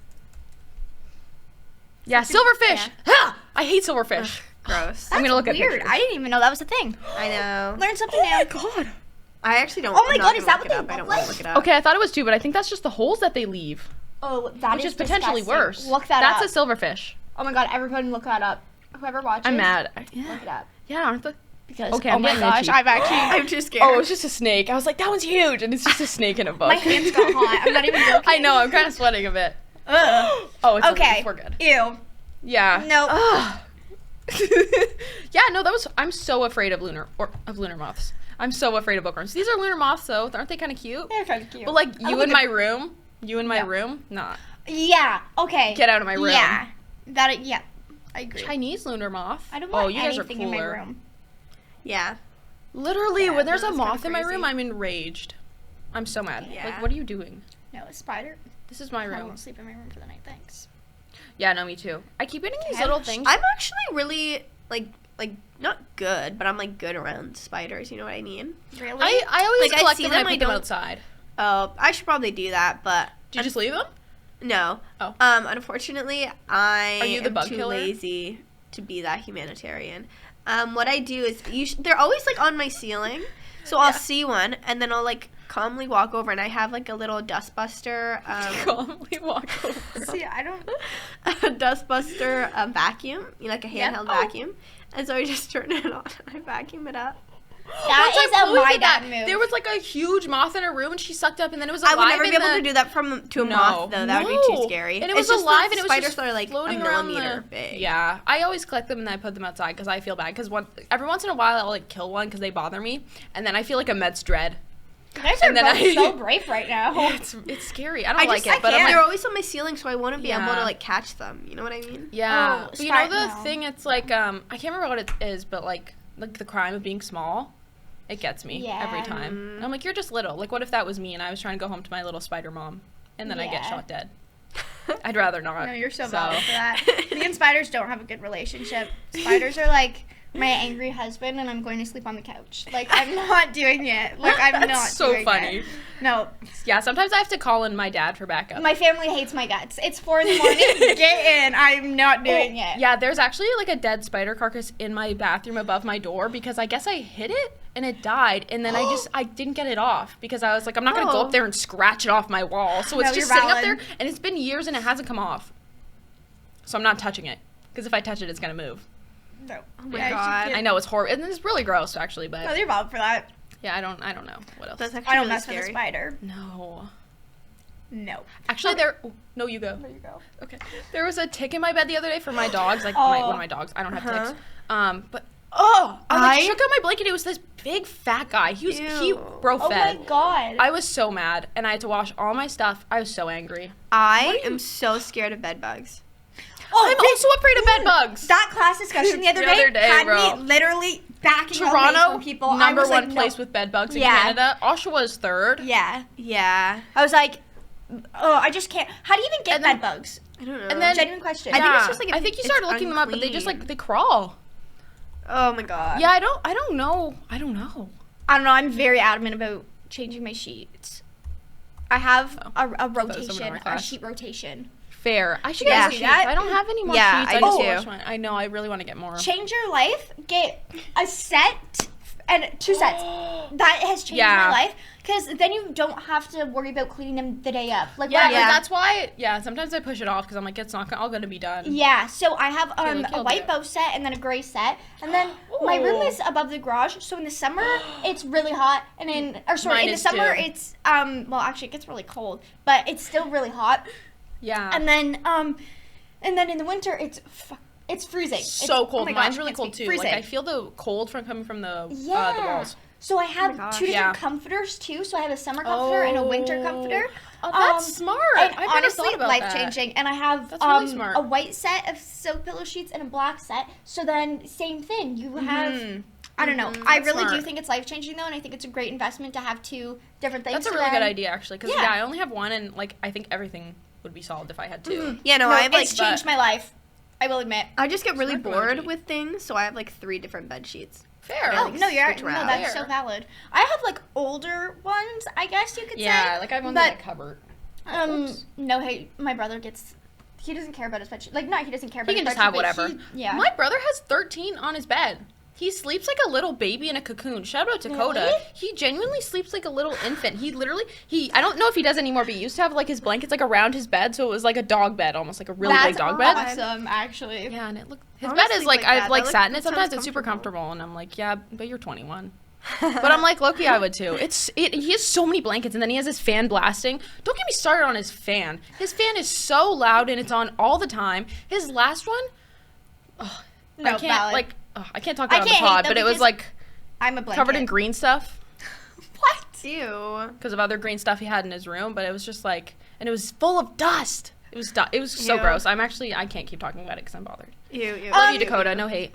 Yeah, silverfish. Ah, I hate silverfish. Gross. I'm gonna look at weird. pictures. I didn't even know that was a thing. I know. Learn something new. God. I actually don't. Oh my I'm not God, is gonna that look what it up. they I don't look want to like? look it up. Okay, I thought it was too, but I think that's just the holes that they leave, Oh, that which is potentially disgusting. worse. Look that That's up. a silverfish. Oh my God, everyone look that up. Whoever watches. I'm mad. Look it up. Yeah, aren't they? Because, Okay, oh I'm my getting gosh, itchy. I'm actually. I'm too scared. Oh, it was just a snake. I was like, that one's huge, and it's just a snake in a book. My hands got hot. I'm not even joking. I know. I'm kind of sweating a bit. Ugh. Oh, it's Okay. We're good. Ew. Yeah. Nope. Ugh. Yeah, no, I'm so afraid of lunar moths. I'm so afraid of bookworms. These are lunar moths, though. Aren't they kind of cute? They're kind of cute. But like I you look in at- my room, No. nah. Yeah. Okay. Get out of my room. Yeah. Yeah. I agree. Chinese lunar moth. I don't want you guys are anything in my cooler. room. Yeah. Literally, Yeah, when there's a that's kinda moth in my room, crazy. I'm enraged. I'm so mad. Yeah. Like, what are you doing? No, a spider. This is my I room. won't sleep in my room for the night. Thanks. Yeah, no, me too. I keep getting these Okay. little things. I'm actually really like not good, but I'm like good around spiders. You know what I mean? Really? I always Like, I collect see them and I them, I put them don't- outside. Oh, I should probably do that, but Did you just leave them? no. Oh. Unfortunately, I Are you the am bug too killer? lazy to be that humanitarian. What I do is they're always like on my ceiling, so I'll see one and then I'll like calmly walk over, and I have like a little dustbuster. Calmly walk over. See, I don't. A dustbuster vacuum, like a Yep. handheld Oh. vacuum, and so I just turn it on and I vacuum it up. That One is time a Chloe my did dad that. move. There was like a huge moth in her room, and she sucked up, and then it was alive. I would never be in able the- to do that to a No. moth though. That would be No. too scary. And it was It's just alive, the and it was spiders just that are like a floating around millimeter the. big. Yeah, I always collect them and then I put them outside because I feel bad. Because every once in a while I'll like kill one because they bother me, and then I feel like immense dread. You guys are and then both I- so brave right now. It's scary. I don't like I it, but can't. I'm They're like, always on my ceiling, so I wouldn't be able Yeah. to like catch them. You know what I mean? yeah. Oh, But you know the no. thing? It's like I can't remember what it is, but like the crime of being small. It gets me every Yeah. time. And I'm like, you're just little. Like, what if that was me and I was trying to go home to my little spider mom, and then I get Yeah. shot dead? I'd rather not. No, you're so valid for that. Me and spiders don't have a good relationship. Spiders are like my angry husband, and I'm going to sleep on the couch. Like, I'm not doing it. Like, I'm That's not so doing funny. it. No, Yeah, sometimes I have to call in my dad for backup. my family hates my guts. It's 4 in the morning. Get in. I'm not doing it. Yeah, there's actually like a dead spider carcass in my bathroom above my door because I guess I hit it and it died, and then I didn't get it off because I was like, I'm not gonna go Oh. up there and scratch it off my wall. So it's No, just you're sitting up valid. there, and it's been years and it hasn't come off. So I'm not touching it because if I touch it, it's gonna move. No. Oh my Yeah, God. I know it's horrible, and it's really gross actually, but No, you're valid for that. yeah, I don't know what else. That's actually I don't really mess with a scary. spider. No, No. actually, no, you go. There you go. Okay. There was a tick in my bed the other day for my dogs, like Oh. one of my dogs. I don't have Uh-huh. ticks. But I like, I- shook out my blanket. It was this big fat guy. He Ew. broke Oh fed. my god. I was so mad, and I had to wash all my stuff. I was so angry. I am so scared of bed bugs. I'm also afraid of bed bugs. That class discussion the other The day, other day, had bro. me literally backing away Toronto, from people. I number was one like, place no. with bed bugs in Yeah. Canada. Oshawa's third. Yeah. Yeah. I was like, oh, I just can't. How do you even get And then- bed bugs? I don't know. And then- Genuine question. I think it's Yeah. just like I think you it's started looking them up, but they just unclean. like they crawl. Oh my God. Yeah, I don't know. I don't know. I don't know. I'm very adamant about changing my sheets. I have a was someone in rotation, our a class. sheet rotation. Fair. I should Yeah. get more See sheets. that? I don't have any more Yeah, sheets. I just do wash too. mine. I know. I really want to get more. Change your life. Get a set and 2 sets. That has changed Yeah. my life because then you don't have to worry about cleaning them the day of. Like, Yeah, whatever. like, that's why. Yeah, sometimes I push it off because I'm like, it's not all gonna be done. Yeah, so I have like a you'll white do it. bow set and then a gray set, and then my room is above the garage. So in the summer it's really hot, and in Mine in the is summer too. it's well, actually it gets really cold, but it's still really hot. Yeah. And then in the winter it's freezing. So cold. Oh my gosh, Mine's really it's cold too. freezing. Like I feel the cold from coming from the Yeah. walls. So I have gosh. 2 different Yeah. comforters too. So I have a summer comforter and a winter comforter. Oh, that's smart. And I've never honestly, thought about life that. changing. And I have That's really smart. a white set of silk pillow sheets and a black set. So then, same thing. You have. I don't know. I That's really do smart. think it's life changing though, and I think it's a great investment to have 2 different things. That's a so really then- good idea actually. Because Yeah. I only have one, and like I think everything would be solved if I had 2. Yeah, no, No, I have like it's changed my life. I will admit. I just get really Smart bored emoji. with things, so I have like 3 different bed sheets. Fair. Yeah, Oh like, no, you're switch no, around. that's so Fair. valid. I have like older ones, I guess you could Yeah, say. like I have one but in a cupboard. no, hey, my brother gets. He doesn't care about his bed sheet. Like, not he doesn't care about He his can bed just have sheet, but whatever. yeah. My brother has 13 on his bed. He sleeps like a little baby in a cocoon. Shout out to Dakota. Really? He genuinely sleeps like a little infant. He I don't know if he does anymore, but he used to have like his blankets like around his bed, so it was like a dog bed, almost like a really big dog bed. Awesome, actually. Yeah, and his I bed wanna is sleep like, like that. I've like That sat in it sounds sometimes. It's super comfortable. comfortable, and I'm like, yeah, but you're 21. But I'm like, low-key, I would too. He has so many blankets, and then he has his fan blasting. Don't get me started on his fan. His fan is so loud, and it's on all the time. His last one, No, I can't valid. I can't talk about it on the can't hate pod, them but it was because like I'm a blanket. covered in green stuff What? Ew. because of other green stuff he had in his room. But it was just like, and it was full of dust. It was so Ew. gross. I can't keep talking about it because I'm bothered. Ew, ew. Love you, Dakota. No hate.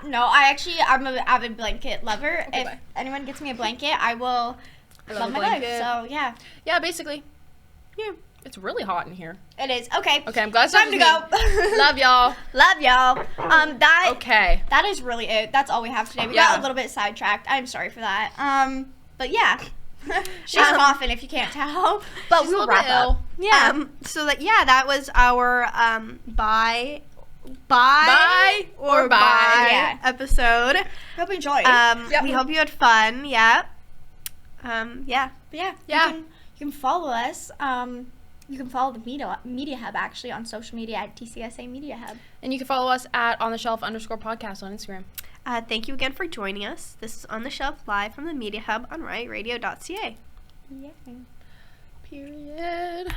No, I'm an avid blanket lover. Okay, If bye. anyone gets me a blanket, I will I love a my life. blanket. So yeah, Yeah, basically. Yeah. It's really hot in here. it is. Okay. Okay, I'm glad it's Time to go. Love y'all. Love y'all. That Okay. that is really it. That's all we have today. We Yeah. got a little bit sidetracked. I'm sorry for that. But yeah. She's coughing if you can't tell. But She's a we'll little wrap bit up. ill. Yeah. So that was our bye or bye. bye Yeah. episode. Hope you enjoyed. Yep. We hope you had fun. Yeah. Yeah. But yeah, Yeah. You can follow us. You can follow the Media Hub actually on social media at DCSA Media Hub. And you can follow us at _podcast on Instagram. Thank you again for joining us. This is On the Shelf live from the Media Hub on riotradio.ca. Yeah. Period.